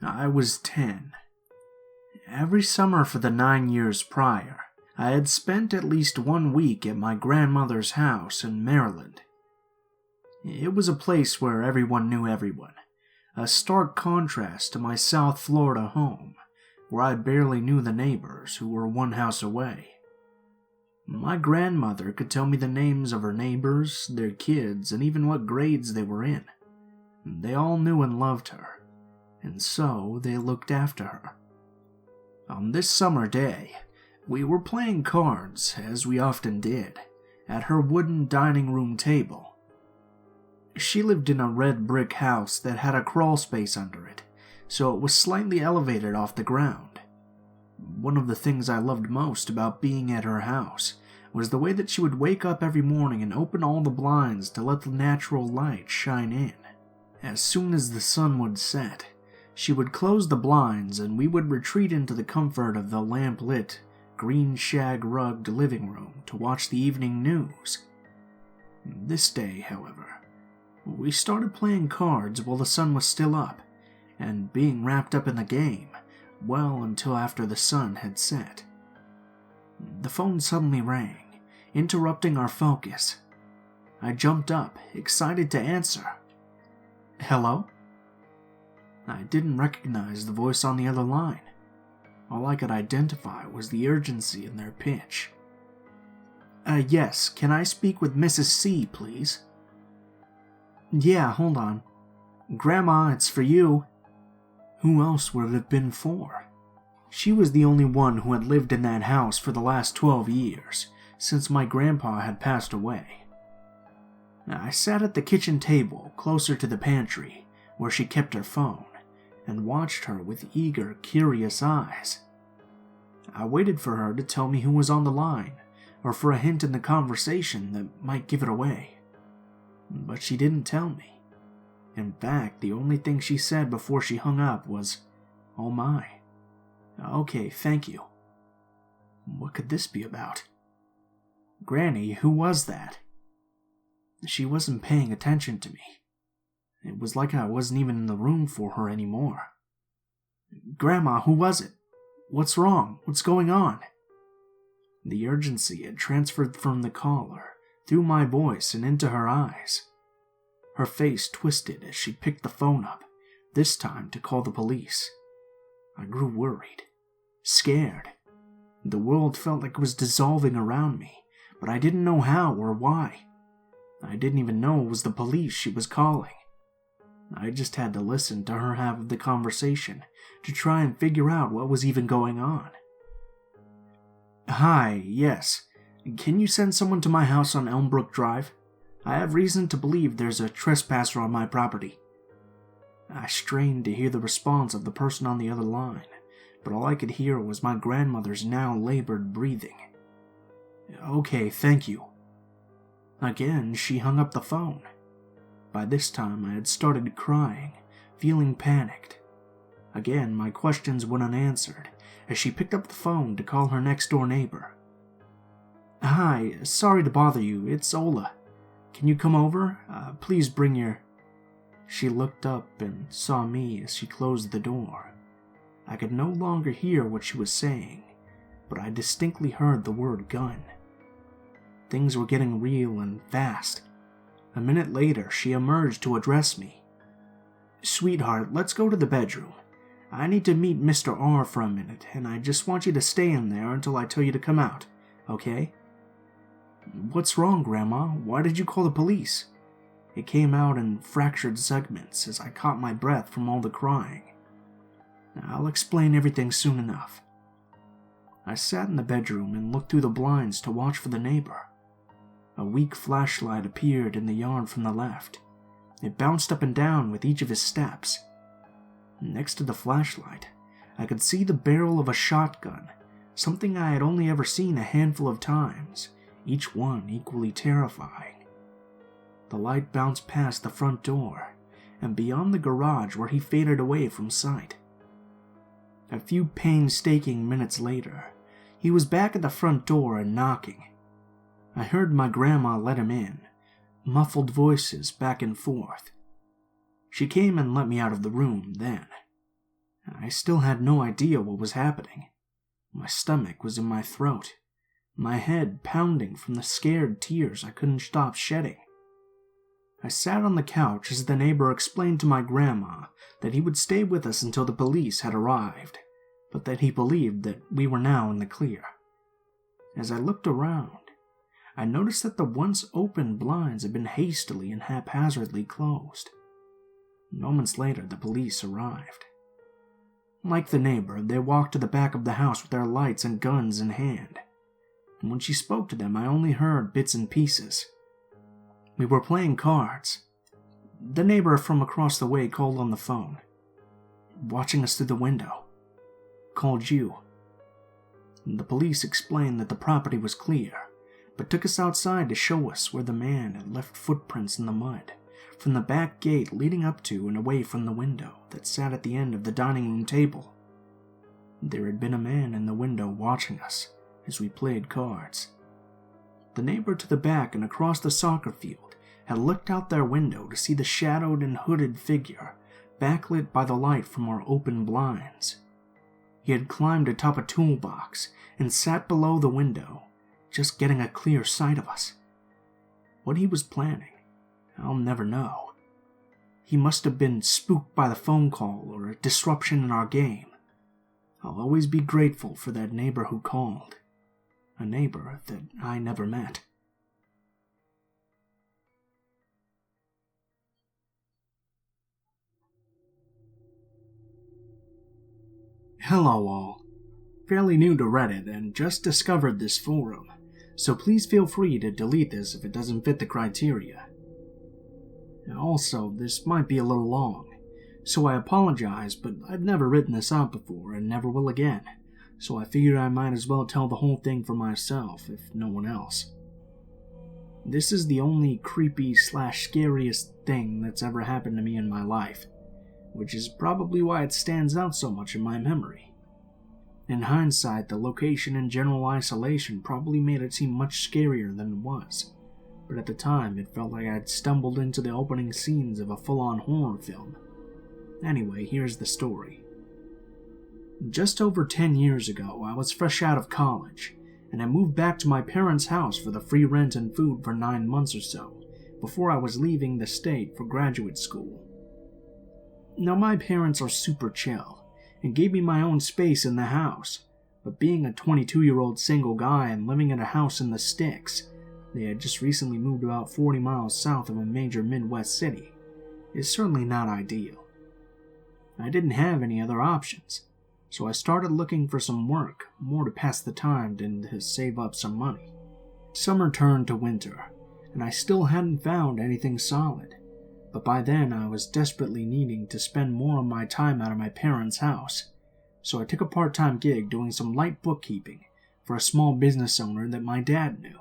I was 10. Every summer for the 9 years prior, I had spent at least 1 week at my grandmother's house in Maryland. It was a place where everyone knew everyone, a stark contrast to my South Florida home, where I barely knew the neighbors who were 1 house away. My grandmother could tell me the names of her neighbors, their kids, and even what grades they were in. They all knew and loved her, and so they looked after her. On this summer day, we were playing cards, as we often did, at her wooden dining room table. She lived in a red brick house that had a crawl space under it, so it was slightly elevated off the ground. One of the things I loved most about being at her house was the way that she would wake up every morning and open all the blinds to let the natural light shine in. As soon as the sun would set, she would close the blinds and we would retreat into the comfort of the lamp-lit, green shag-rugged living room to watch the evening news. This day, however, we started playing cards while the sun was still up, and being wrapped up in the game well until after the sun had set. The phone suddenly rang, interrupting our focus. I jumped up, excited to answer. Hello? I didn't recognize the voice on the other line. All I could identify was the urgency in their pitch. Yes, can I speak with Mrs. C, please? Yeah, hold on. Grandma, it's for you. Who else would it have been for? She was the only one who had lived in that house for the last 12 years, since my grandpa had passed away. I sat at the kitchen table, closer to the pantry, where she kept her phone, and watched her with eager, curious eyes. I waited for her to tell me who was on the line, or for a hint in the conversation that might give it away. But she didn't tell me. In fact, the only thing she said before she hung up was, "Oh my. Okay, thank you." What could this be about? Granny, who was that? She wasn't paying attention to me. It was like I wasn't even in the room for her anymore. Grandma, who was it? What's wrong? What's going on? The urgency had transferred from the caller, through my voice and into her eyes. Her face twisted as she picked the phone up, this time to call the police. I grew worried, scared. The world felt like it was dissolving around me, but I didn't know how or why. I didn't even know it was the police she was calling. I just had to listen to her have the conversation to try and figure out what was even going on. Hi, yes. Can you send someone to my house on Elmbrook Drive? I have reason to believe there's a trespasser on my property. I strained to hear the response of the person on the other line, but all I could hear was my grandmother's now labored breathing. Okay, thank you. Again, she hung up the phone. By this time, I had started crying, feeling panicked. Again, my questions went unanswered, as she picked up the phone to call her next-door neighbor. Hi, sorry to bother you, it's Ola. Can you come over? Please bring your... She looked up and saw me as she closed the door. I could no longer hear what she was saying, but I distinctly heard the word gun. Things were getting real and fast. A minute later, she emerged to address me. Sweetheart, let's go to the bedroom. I need to meet Mr. R for a minute, and I just want you to stay in there until I tell you to come out, okay? What's wrong, Grandma? Why did you call the police? It came out in fractured segments as I caught my breath from all the crying. I'll explain everything soon enough. I sat in the bedroom and looked through the blinds to watch for the neighbor. A weak flashlight appeared in the yard from the left. It bounced up and down with each of his steps. Next to the flashlight, I could see the barrel of a shotgun, something I had only ever seen a handful of times, each one equally terrifying. The light bounced past the front door, and beyond the garage where he faded away from sight. A few painstaking minutes later, he was back at the front door and knocking. I heard my grandma let him in, muffled voices back and forth. She came and let me out of the room then. I still had no idea what was happening. My stomach was in my throat, my head pounding from the scared tears I couldn't stop shedding. I sat on the couch as the neighbor explained to my grandma that he would stay with us until the police had arrived, but that he believed that we were now in the clear. As I looked around, I noticed that the once open blinds had been hastily and haphazardly closed. Moments later, the police arrived. Like the neighbor, they walked to the back of the house with their lights and guns in hand. And when she spoke to them, I only heard bits and pieces. We were playing cards. The neighbor from across the way called on the phone, watching us through the window. Called you. And the police explained that the property was clear, but took us outside to show us where the man had left footprints in the mud, from the back gate leading up to and away from the window that sat at the end of the dining room table. There had been a man in the window watching us as we played cards. The neighbor to the back and across the soccer field had looked out their window to see the shadowed and hooded figure, backlit by the light from our open blinds. He had climbed atop a toolbox and sat below the window, just getting a clear sight of us. What he was planning, I'll never know. He must have been spooked by the phone call or a disruption in our game. I'll always be grateful for that neighbor who called. A neighbor that I never met. Hello all. Fairly new to Reddit and just discovered this forum, so please feel free to delete this if it doesn't fit the criteria. Also, this might be a little long, so I apologize, but I've never written this out before and never will again, so I figured I might as well tell the whole thing for myself, if no one else. This is the only creepy/scariest thing that's ever happened to me in my life, which is probably why it stands out so much in my memory. In hindsight, the location and general isolation probably made it seem much scarier than it was, but at the time it felt like I'd stumbled into the opening scenes of a full-on horror film. Anyway, here's the story. Just over 10 years ago, I was fresh out of college, and I moved back to my parents' house for the free rent and food for 9 months or so, before I was leaving the state for graduate school. Now, my parents are super chill, and gave me my own space in the house, but being a 22-year-old single guy and living in a house in the sticks, they had just recently moved about 40 miles south of a major Midwest city, is certainly not ideal. I didn't have any other options, so I started looking for some work, more to pass the time than to save up some money. Summer turned to winter, and I still hadn't found anything solid, but by then I was desperately needing to spend more of my time out of my parents' house, so I took a part-time gig doing some light bookkeeping for a small business owner that my dad knew.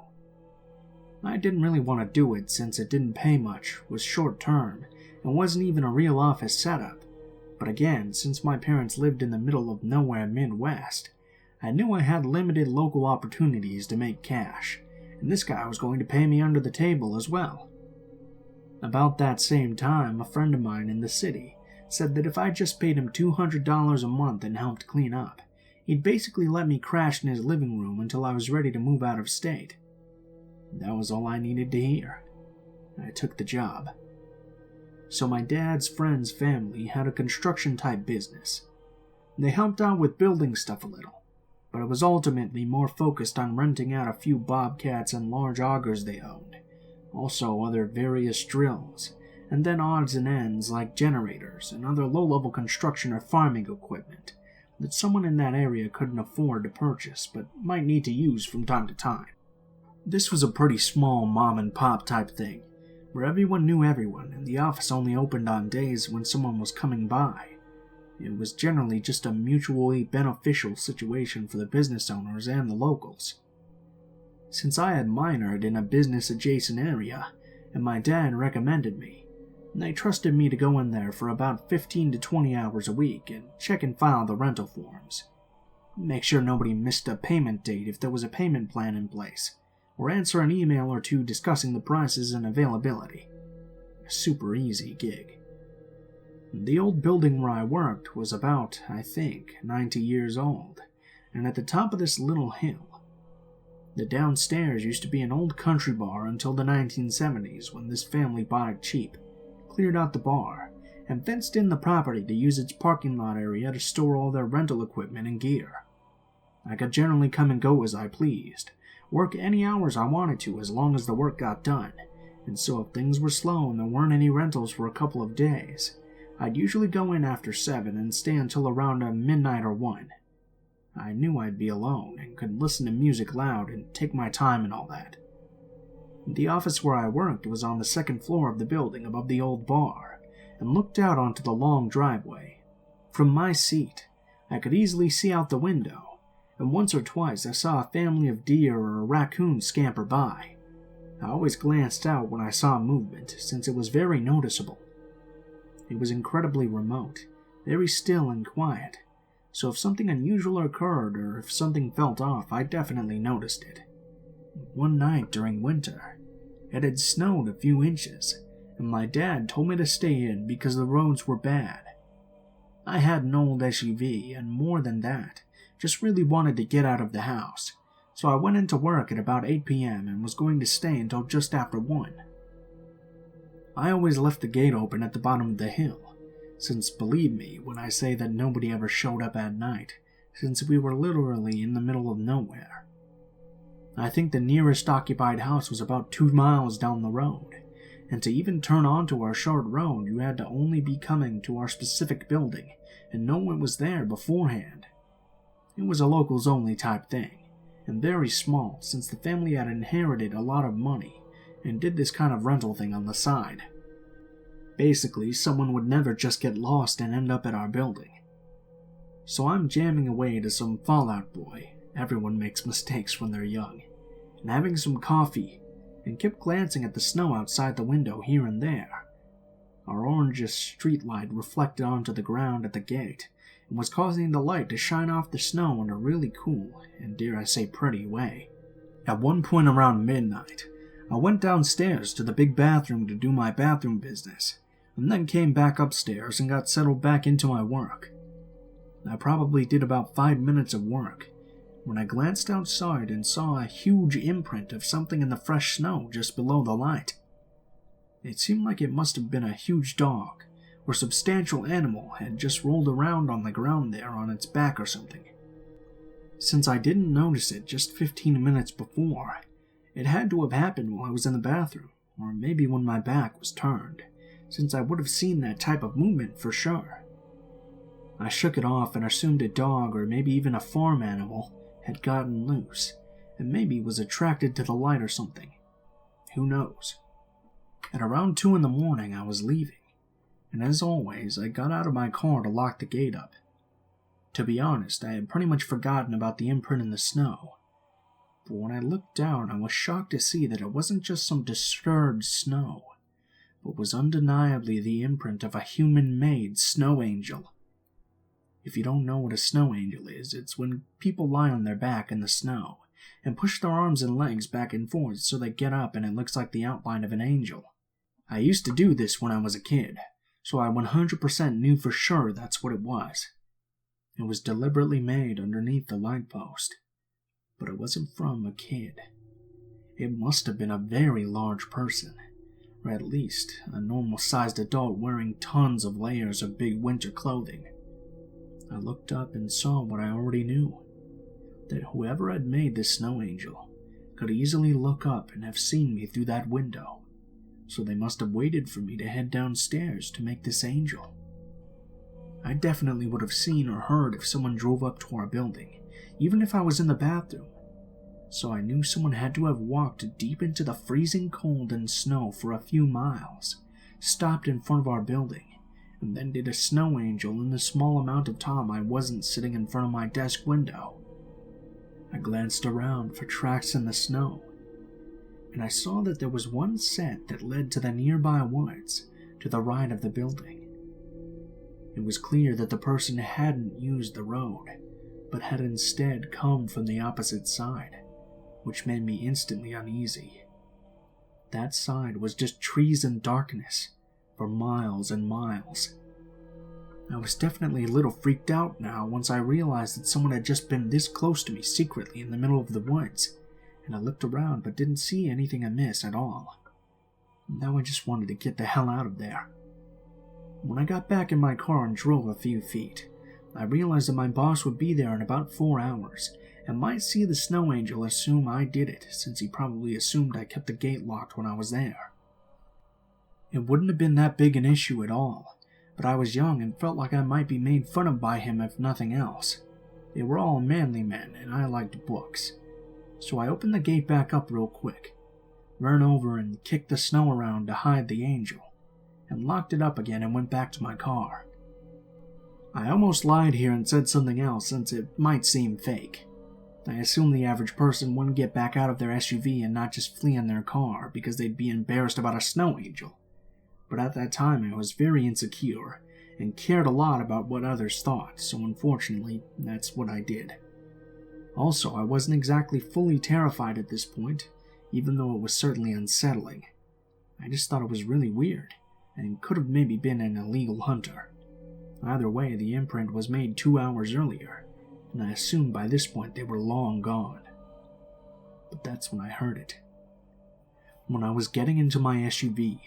I didn't really want to do it since it didn't pay much, was short-term, and wasn't even a real office setup. But again, since my parents lived in the middle of nowhere Midwest, I knew I had limited local opportunities to make cash, and this guy was going to pay me under the table as well. About that same time, a friend of mine in the city said that if I just paid him $200 a month and helped clean up, he'd basically let me crash in his living room until I was ready to move out of state. That was all I needed to hear. I took the job. So my dad's friend's family had a construction-type business. They helped out with building stuff a little, but it was ultimately more focused on renting out a few bobcats and large augers they owned, also other various drills, and then odds and ends like generators and other low-level construction or farming equipment that someone in that area couldn't afford to purchase but might need to use from time to time. This was a pretty small mom-and-pop type thing, where everyone knew everyone and the office only opened on days when someone was coming by. It was generally just a mutually beneficial situation for the business owners and the locals. Since I had minored in a business-adjacent area, and my dad recommended me, they trusted me to go in there for about 15 to 20 hours a week and check and file the rental forms. Make sure nobody missed a payment date if there was a payment plan in place, or answer an email or two discussing the prices and availability. A super easy gig. The old building where I worked was about, I think, 90 years old, and at the top of this little hill. The downstairs used to be an old country bar until the 1970s when this family bought it cheap, cleared out the bar, and fenced in the property to use its parking lot area to store all their rental equipment and gear. I could generally come and go as I pleased, work any hours I wanted to as long as the work got done, and so if things were slow and there weren't any rentals for a couple of days, I'd usually go in after 7 and stay until around midnight or 1. I knew I'd be alone and could listen to music loud and take my time and all that. The office where I worked was on the second floor of the building above the old bar and looked out onto the long driveway. From my seat, I could easily see out the window, and once or twice I saw a family of deer or a raccoon scamper by. I always glanced out when I saw movement, since it was very noticeable. It was incredibly remote, very still and quiet, so if something unusual occurred or if something felt off, I definitely noticed it. One night during winter, it had snowed a few inches, and my dad told me to stay in because the roads were bad. I had an old SUV, and more than that, just really wanted to get out of the house, so I went into work at about 8 p.m. and was going to stay until just after 1. I always left the gate open at the bottom of the hill, since believe me when I say that nobody ever showed up at night, since we were literally in the middle of nowhere. I think the nearest occupied house was about 2 miles down the road, and to even turn onto our short road you had to only be coming to our specific building and know it was there beforehand. It was a locals only type thing, and very small since the family had inherited a lot of money and did this kind of rental thing on the side. Basically, someone would never just get lost and end up at our building. So I'm jamming away to some Fall Out Boy, everyone makes mistakes when they're young, and having some coffee, and kept glancing at the snow outside the window here and there. Our orangish streetlight reflected onto the ground at the gate, and was causing the light to shine off the snow in a really cool, and dare I say pretty way. At one point around midnight, I went downstairs to the big bathroom to do my bathroom business, and then came back upstairs and got settled back into my work. I probably did about 5 minutes of work, when I glanced outside and saw a huge imprint of something in the fresh snow just below the light. It seemed like it must have been a huge dog, or substantial animal had just rolled around on the ground there on its back or something. Since I didn't notice it just 15 minutes before, it had to have happened while I was in the bathroom, or maybe when my back was turned, since I would have seen that type of movement for sure. I shook it off and assumed a dog or maybe even a farm animal had gotten loose, and maybe was attracted to the light or something. Who knows? At around 2 in the morning I was leaving, and as always I got out of my car to lock the gate up. To be honest, I had pretty much forgotten about the imprint in the snow. But when I looked down, I was shocked to see that it wasn't just some disturbed snow, but was undeniably the imprint of a human-made snow angel. If you don't know what a snow angel is, it's when people lie on their back in the snow and push their arms and legs back and forth so they get up and it looks like the outline of an angel. I used to do this when I was a kid, so I 100% knew for sure that's what it was. It was deliberately made underneath the light post. But it wasn't from a kid. It must have been a very large person, or at least a normal-sized adult wearing tons of layers of big winter clothing. I looked up and saw what I already knew, that whoever had made this snow angel could easily look up and have seen me through that window, so they must have waited for me to head downstairs to make this angel. I definitely would have seen or heard if someone drove up to our building, even if I was in the bathroom, so I knew someone had to have walked deep into the freezing cold and snow for a few miles, stopped in front of our building, and then did a snow angel in the small amount of time I wasn't sitting in front of my desk window. I glanced around for tracks in the snow, and I saw that there was one set that led to the nearby woods to the right of the building. It was clear that the person hadn't used the road, but had instead come from the opposite side, which made me instantly uneasy. That side was just trees and darkness for miles and miles. I was definitely a little freaked out now once I realized that someone had just been this close to me secretly in the middle of the woods, and I looked around but didn't see anything amiss at all. Now I just wanted to get the hell out of there. When I got back in my car and drove a few feet, I realized that my boss would be there in about 4 hours, and might see the snow angel assume I did it, since he probably assumed I kept the gate locked when I was there. It wouldn't have been that big an issue at all, but I was young and felt like I might be made fun of by him if nothing else. They were all manly men, and I liked books. So I opened the gate back up real quick, ran over and kicked the snow around to hide the angel, and locked it up again and went back to my car. I almost lied here and said something else since it might seem fake. I assumed the average person wouldn't get back out of their SUV and not just flee in their car because they'd be embarrassed about a snow angel. But at that time I was very insecure and cared a lot about what others thought, so unfortunately, that's what I did. Also, I wasn't exactly fully terrified at this point, even though it was certainly unsettling. I just thought it was really weird, and could have maybe been an illegal hunter. Either way, the imprint was made 2 hours earlier, and I assumed by this point they were long gone. But that's when I heard it. When I was getting into my SUV,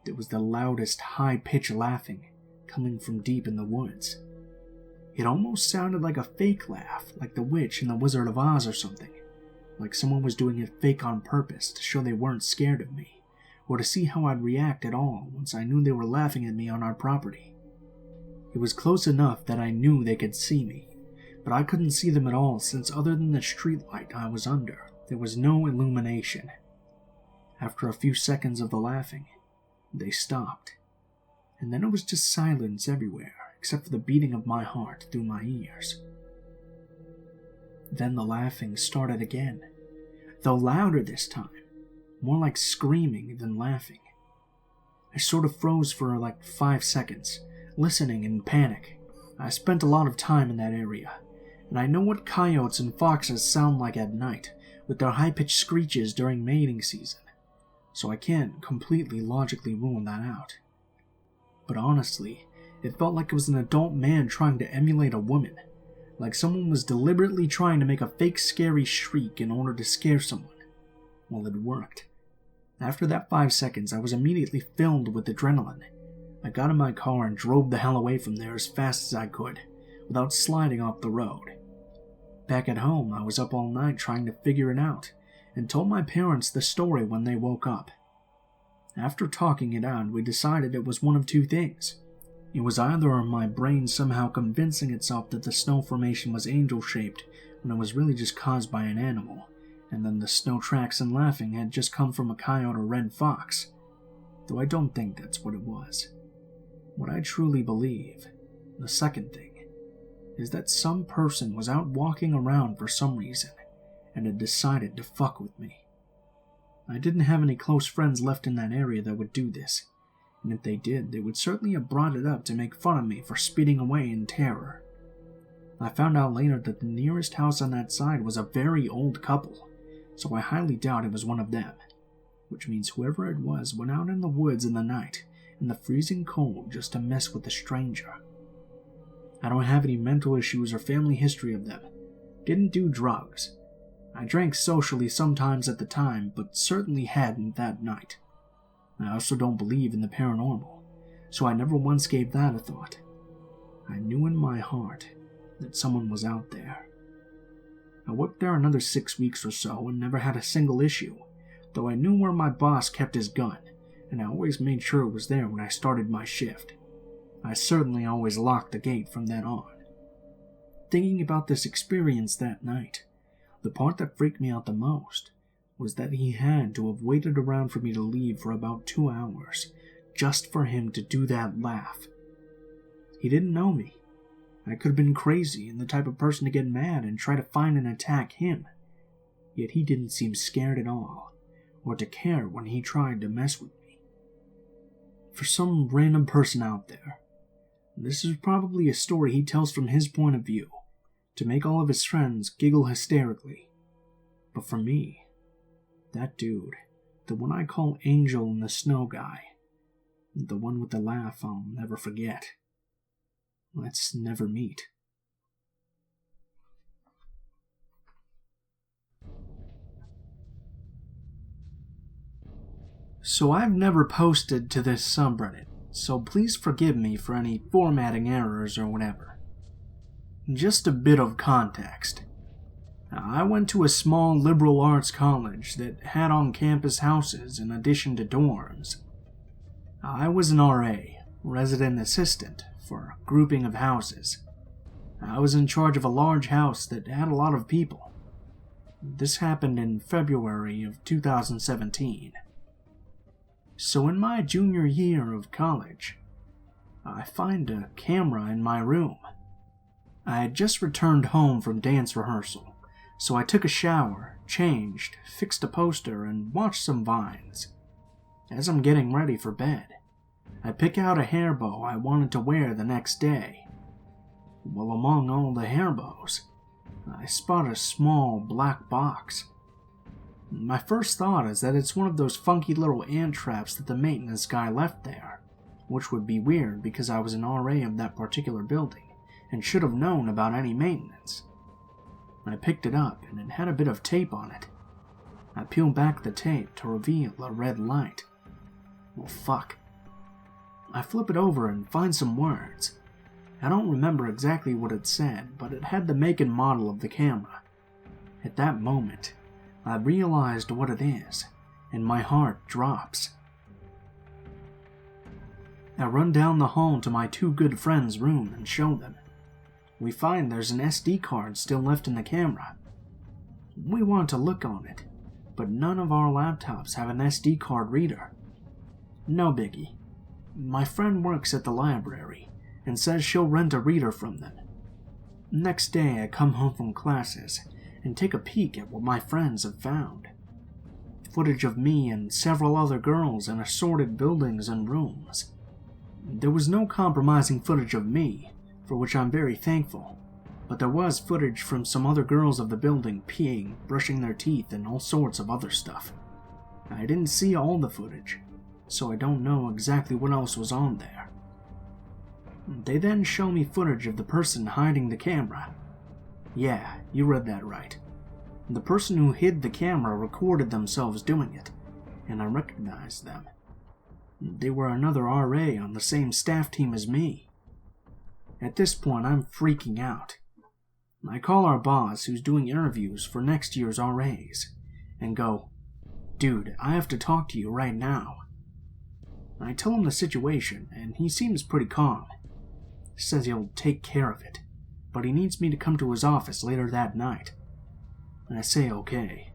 there was the loudest high-pitched laughing coming from deep in the woods. It almost sounded like a fake laugh, like the witch in The Wizard of Oz or something, like someone was doing it fake on purpose to show they weren't scared of me, or to see how I'd react at all once I knew they were laughing at me on our property. It was close enough that I knew they could see me, but I couldn't see them at all since other than the streetlight I was under, there was no illumination. After a few seconds of the laughing, they stopped, and then it was just silence everywhere, except for the beating of my heart through my ears. Then the laughing started again, though louder this time, more like screaming than laughing. I sort of froze for like 5 seconds, listening in panic. I spent a lot of time in that area, and I know what coyotes and foxes sound like at night, with their high-pitched screeches during mating season, so I can't completely logically rule that out. But honestly, it felt like it was an adult man trying to emulate a woman, like someone was deliberately trying to make a fake scary shriek in order to scare someone. Well, it worked. After that 5 seconds, I was immediately filled with adrenaline. I got in my car and drove the hell away from there as fast as I could, without sliding off the road. Back at home, I was up all night trying to figure it out, and told my parents the story when they woke up. After talking it out, we decided it was one of two things. It was either my brain somehow convincing itself that the snow formation was angel-shaped when it was really just caused by an animal, and then the snow tracks and laughing had just come from a coyote or red fox, though I don't think that's what it was. What I truly believe, the second thing, is that some person was out walking around for some reason and had decided to fuck with me. I didn't have any close friends left in that area that would do this, and if they did, they would certainly have brought it up to make fun of me for speeding away in terror. I found out later that the nearest house on that side was a very old couple, so I highly doubt it was one of them, which means whoever it was went out in the woods in the night in the freezing cold just to mess with a stranger. I don't have any mental issues or family history of them. Didn't do drugs. I drank socially sometimes at the time, but certainly hadn't that night. I also don't believe in the paranormal, so I never once gave that a thought. I knew in my heart that someone was out there. I worked there another 6 weeks or so and never had a single issue, though I knew where my boss kept his gun, and I always made sure it was there when I started my shift. I certainly always locked the gate from then on. Thinking about this experience that night, the part that freaked me out the most was that he had to have waited around for me to leave for about 2 hours, just for him to do that laugh. He didn't know me. I could have been crazy and the type of person to get mad and try to find and attack him. Yet he didn't seem scared at all, or to care when he tried to mess with me. For some random person out there, this is probably a story he tells from his point of view, to make all of his friends giggle hysterically. But for me, that dude, the one I call Angel in the Snow Guy, the one with the laugh I'll never forget. let's never meet. So I've never posted to this subreddit, so please forgive me for any formatting errors or whatever. Just a bit of context. I went to a small liberal arts college that had on-campus houses in addition to dorms. I was an RA, resident assistant, for a grouping of houses. I was in charge of a large house that had a lot of people. This happened in February of 2017. So in my junior year of college, I find a camera in my room. I had just returned home from dance rehearsal, so I took a shower, changed, fixed a poster, and watched some vines. As I'm getting ready for bed, I pick out a hair bow I wanted to wear the next day. Well, among all the hair bows, I spot a small black box. My first thought is that it's one of those funky little ant traps that the maintenance guy left there, which would be weird because I was an RA of that particular building and should have known about any maintenance. I picked it up and it had a bit of tape on it. I peeled back the tape to reveal a red light. Well, fuck. I flip it over and find some words. I don't remember exactly what it said, but it had the make and model of the camera. At that moment, I realized what it is, and my heart drops. I run down the hall to my two good friends' room and show them. We find there's an SD card still left in the camera. We want to look on it, but none of our laptops have an SD card reader. No biggie. My friend works at the library and says she'll rent a reader from them. Next day I come home from classes and take a peek at what my friends have found. Footage of me and several other girls in assorted buildings and rooms. There was no compromising footage of me, for which I'm very thankful, but there was footage from some other girls of the building peeing, brushing their teeth, and all sorts of other stuff. I didn't see all the footage, so I don't know exactly what else was on there. They then show me footage of the person hiding the camera. Yeah, you read that right. The person who hid the camera recorded themselves doing it, and I recognized them. They were another RA on the same staff team as me. At this point, I'm freaking out. I call our boss, who's doing interviews for next year's RAs, and go, "Dude, I have to talk to you right now." I tell him the situation, and he seems pretty calm. Says he'll take care of it, but he needs me to come to his office later that night. I say okay.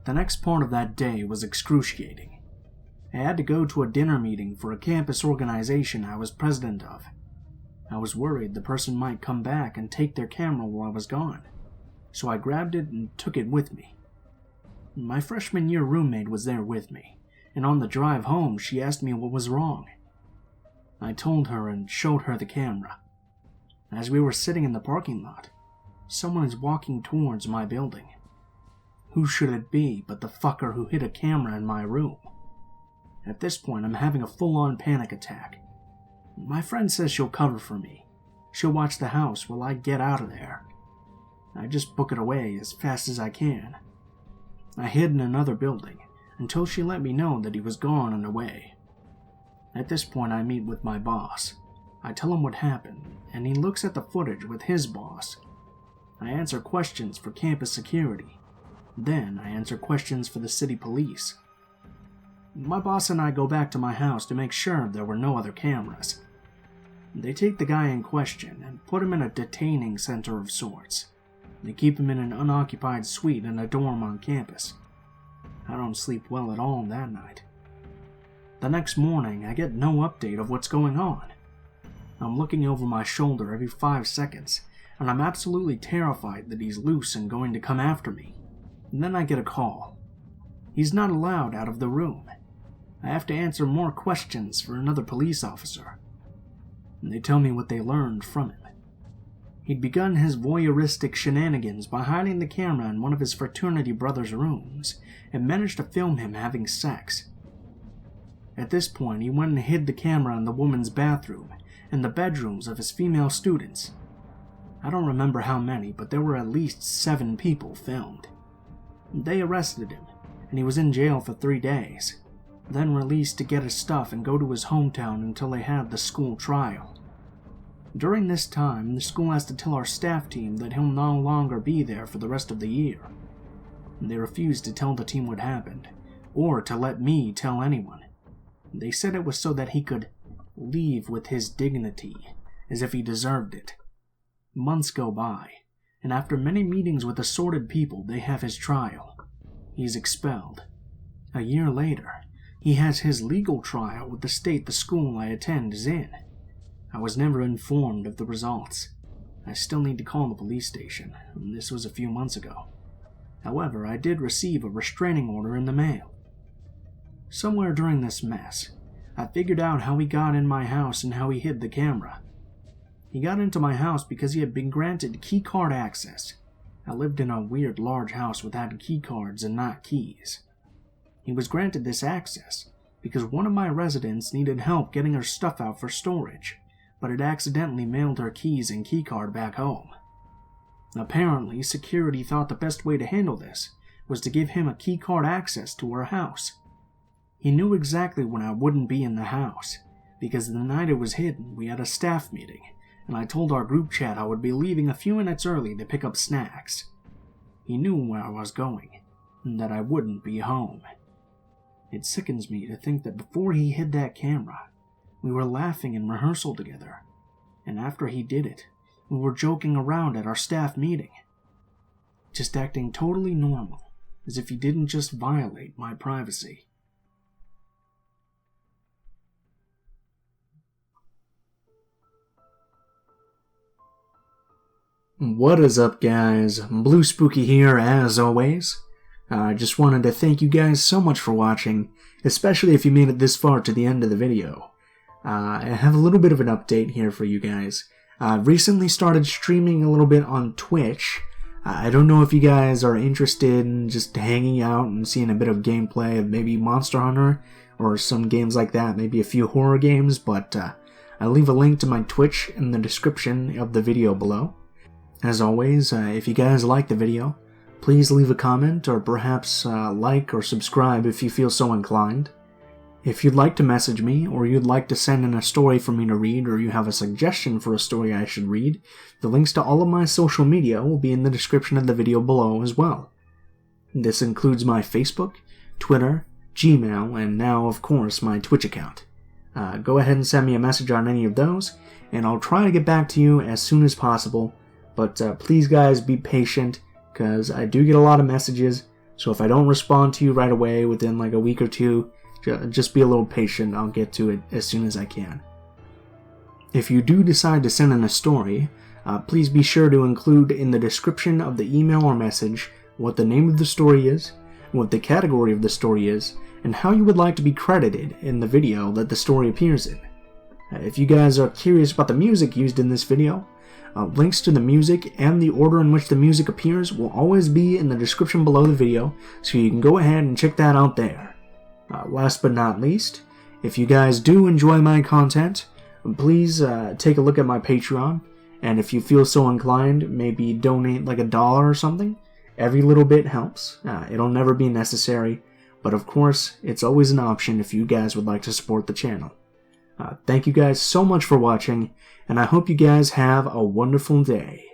The next part of that day was excruciating. I had to go to a dinner meeting for a campus organization I was president of. I was worried the person might come back and take their camera while I was gone, so I grabbed it and took it with me. My freshman year roommate was there with me, and on the drive home she asked me what was wrong. I told her and showed her the camera. As we were sitting in the parking lot, someone is walking towards my building. Who should it be but the fucker who hid a camera in my room? At this point, I'm having a full-on panic attack. My friend says she'll cover for me. She'll watch the house while I get out of there. I just book it away as fast as I can. I hid in another building until she let me know that he was gone and away. At this point, I meet with my boss. I tell him what happened, and he looks at the footage with his boss. I answer questions for campus security. Then I answer questions for the city police. My boss and I go back to my house to make sure there were no other cameras. They take the guy in question and put him in a detaining center of sorts. They keep him in an unoccupied suite in a dorm on campus. I don't sleep well at all that night. The next morning, I get no update of what's going on. I'm looking over my shoulder every 5 seconds, and I'm absolutely terrified that he's loose and going to come after me. And then I get a call. He's not allowed out of the room. I have to answer more questions for another police officer. And they tell me what they learned from him. He'd begun his voyeuristic shenanigans by hiding the camera in one of his fraternity brothers' rooms and managed to film him having sex. At this point, he went and hid the camera in the woman's bathroom in the bedrooms of his female students. I don't remember how many, but there were at least 7 people filmed. They arrested him, and he was in jail for 3 days, then released to get his stuff and go to his hometown until they had the school trial. During this time, the school has to tell our staff team that he'll no longer be there for the rest of the year. They refused to tell the team what happened, or to let me tell anyone. They said it was so that he could leave with his dignity, as if he deserved it. Months go by, and after many meetings with assorted people, they have his trial. He's expelled. A year later, he has his legal trial with the state the school I attend is in. I was never informed of the results. I still need to call the police station, and this was a few months ago. However, I did receive a restraining order in the mail. Somewhere during this mess, I figured out how he got in my house and how he hid the camera. He got into my house because he had been granted keycard access. I lived in a weird large house without key cards and not keys. He was granted this access because one of my residents needed help getting her stuff out for storage, but had accidentally mailed her keys and keycard back home. Apparently, security thought the best way to handle this was to give him a keycard access to her house. He knew exactly when I wouldn't be in the house, because the night it was hidden, we had a staff meeting, and I told our group chat I would be leaving a few minutes early to pick up snacks. He knew where I was going, and that I wouldn't be home. It sickens me to think that before he hid that camera, we were laughing in rehearsal together, and after he did it, we were joking around at our staff meeting, just acting totally normal, as if he didn't just violate my privacy. What is up, guys? Blue Spooky here, as always. I just wanted to thank you guys so much for watching, especially if you made it this far to the end of the video. I have a little bit of an update here for you guys. I've recently started streaming a little bit on Twitch. I don't know if you guys are interested in just hanging out and seeing a bit of gameplay of maybe Monster Hunter or some games like that, maybe a few horror games, but I'll leave a link to my Twitch in the description of the video below. As always, if you guys like the video, please leave a comment or perhaps like or subscribe if you feel so inclined. If you'd like to message me or you'd like to send in a story for me to read or you have a suggestion for a story I should read, the links to all of my social media will be in the description of the video below as well. This includes my Facebook, Twitter, Gmail, and now, of course, my Twitch account. Go ahead and send me a message on any of those, and I'll try to get back to you as soon as possible. But please, guys, be patient, because I do get a lot of messages, so if I don't respond to you right away within like a week or two, just be a little patient. I'll get to it as soon as I can. If you do decide to send in a story, please be sure to include in the description of the email or message what the name of the story is, what the category of the story is, and how you would like to be credited in the video that the story appears in. If you guys are curious about the music used in this video, links to the music and the order in which the music appears will always be in the description below the video, so you can go ahead and check that out there. Last but not least, if you guys do enjoy my content, please take a look at my Patreon, and if you feel so inclined, maybe donate like $1 or something. Every little bit helps. It'll never be necessary, but of course, it's always an option if you guys would like to support the channel. Thank you guys so much for watching, and I hope you guys have a wonderful day.